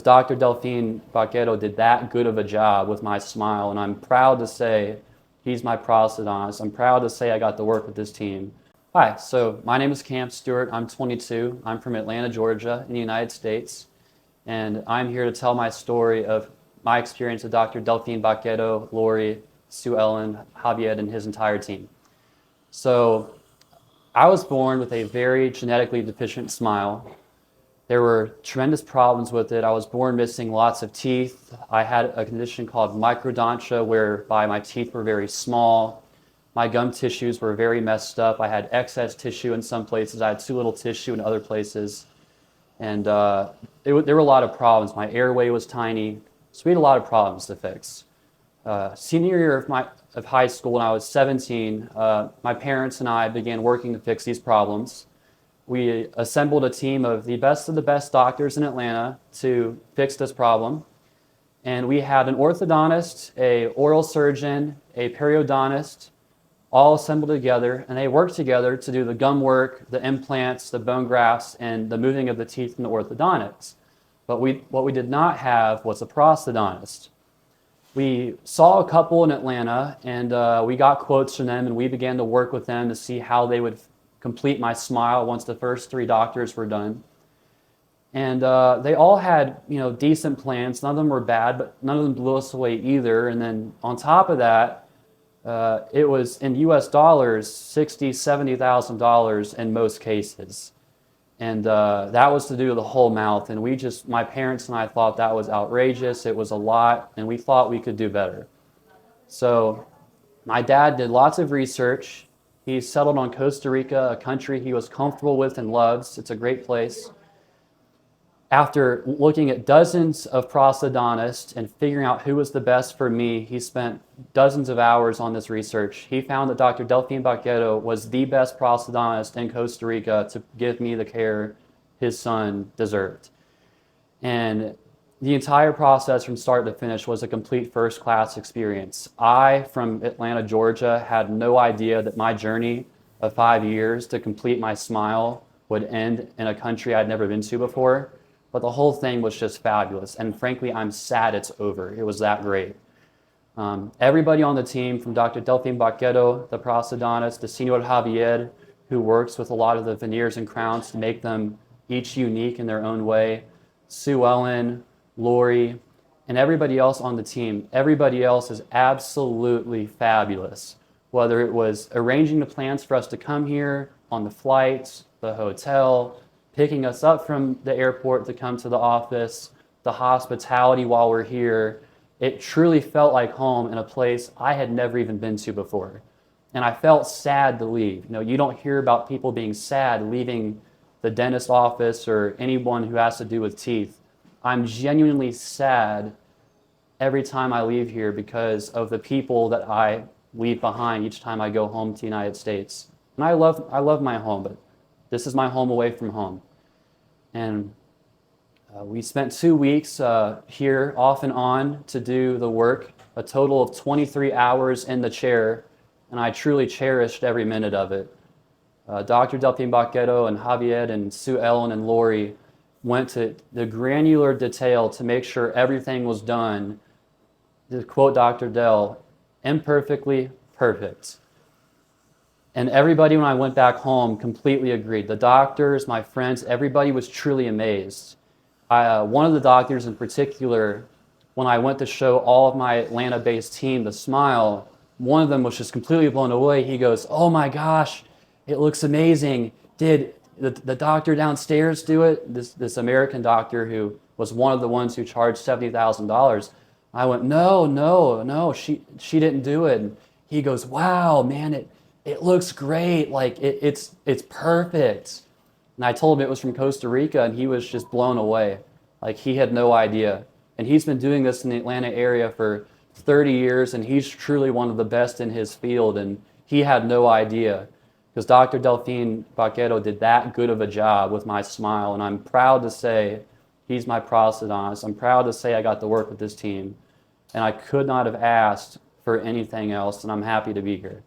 Dr. Delphine Baquero did that good of a job with my smile, and I'm proud to say he's my prosthodontist. I'm proud to say I got to work with this team. Hi, so my name is Cam Stewart. I'm 22. I'm from Atlanta, Georgia, in the United States, and I'm here to tell my story of my experience with Dr. Delphine Baquero, Lori, Sue Ellen, Javier, and his entire team. So I was born with a very genetically deficient smile. There were tremendous problems with it. I was born missing lots of teeth. I had a condition called microdontia, whereby my teeth were very small. My gum tissues were very messed up. I had excess tissue in some places. I had too little tissue in other places. And there were a lot of problems. My airway was tiny. So we had a lot of problems to fix. Senior year of high school, when I was 17, my parents and I began working to fix these problems. We assembled a team of the best doctors in Atlanta to fix this problem. And we had an orthodontist, an oral surgeon, a periodontist, all assembled together, and they worked together to do the gum work, the implants, the bone grafts, and the moving of the teeth in the orthodontics. But what we did not have was a prosthodontist. We saw a couple in Atlanta, and we got quotes from them, and we began to work with them to see how they would complete my smile once the first 3 doctors were done. And they all had, decent plans. None of them were bad, but none of them blew us away either. And then on top of that, it was in US dollars, $60,000, $70,000 in most cases. And that was to do the whole mouth. And my parents and I thought that was outrageous. It was a lot, and we thought we could do better. So my dad did lots of research. He settled on Costa Rica, a country he was comfortable with and loves. It's a great place. After looking at dozens of prosthodontists and figuring out who was the best for me, he spent dozens of hours on this research. He found that Dr. Delphine Baquero was the best prosthodontist in Costa Rica to give me the care his son deserved. And the entire process from start to finish was a complete first-class experience. I, from Atlanta, Georgia, had no idea that my journey of 5 years to complete my smile would end in a country I'd never been to before. But the whole thing was just fabulous. And frankly, I'm sad it's over. It was that great. Everybody on the team, from Dr. Delphine Baquero, the prosthodontist, to Senor Javier, who works with a lot of the veneers and crowns to make them each unique in their own way, Sue Ellen, Lori, and everybody else on the team. Everybody else is absolutely fabulous. Whether it was arranging the plans for us to come here, on the flights, the hotel, picking us up from the airport to come to the office, the hospitality while we're here, it truly felt like home in a place I had never even been to before. And I felt sad to leave. You don't hear about people being sad leaving the dentist office or anyone who has to do with teeth. I'm genuinely sad every time I leave here because of the people that I leave behind each time I go home to the United States. And I love my home, but this is my home away from home. And we spent 2 weeks here off and on to do the work, a total of 23 hours in the chair, and I truly cherished every minute of it. Dr. Delphine Baquero and Javier and Sue Ellen and Lori went to the granular detail to make sure everything was done, to quote Dr. Del, imperfectly perfect. And everybody, when I went back home, completely agreed. The doctors, my friends, everybody was truly amazed. One of the doctors in particular, when I went to show all of my Atlanta-based team the smile, one of them was just completely blown away. He goes, "Oh my gosh, it looks amazing. Did the doctor downstairs do it?" This American doctor who was one of the ones who charged $70,000. I went, no, she didn't do it. And he goes, "Wow, man, it looks great. Like it's perfect." And I told him it was from Costa Rica, and he was just blown away. Like he had no idea. And he's been doing this in the Atlanta area for 30 years, and he's truly one of the best in his field, and he had no idea. Because Dr. Delphine Baquero did that good of a job with my smile, and I'm proud to say he's my prosthodontist. I'm proud to say I got to work with this team, and I could not have asked for anything else, and I'm happy to be here.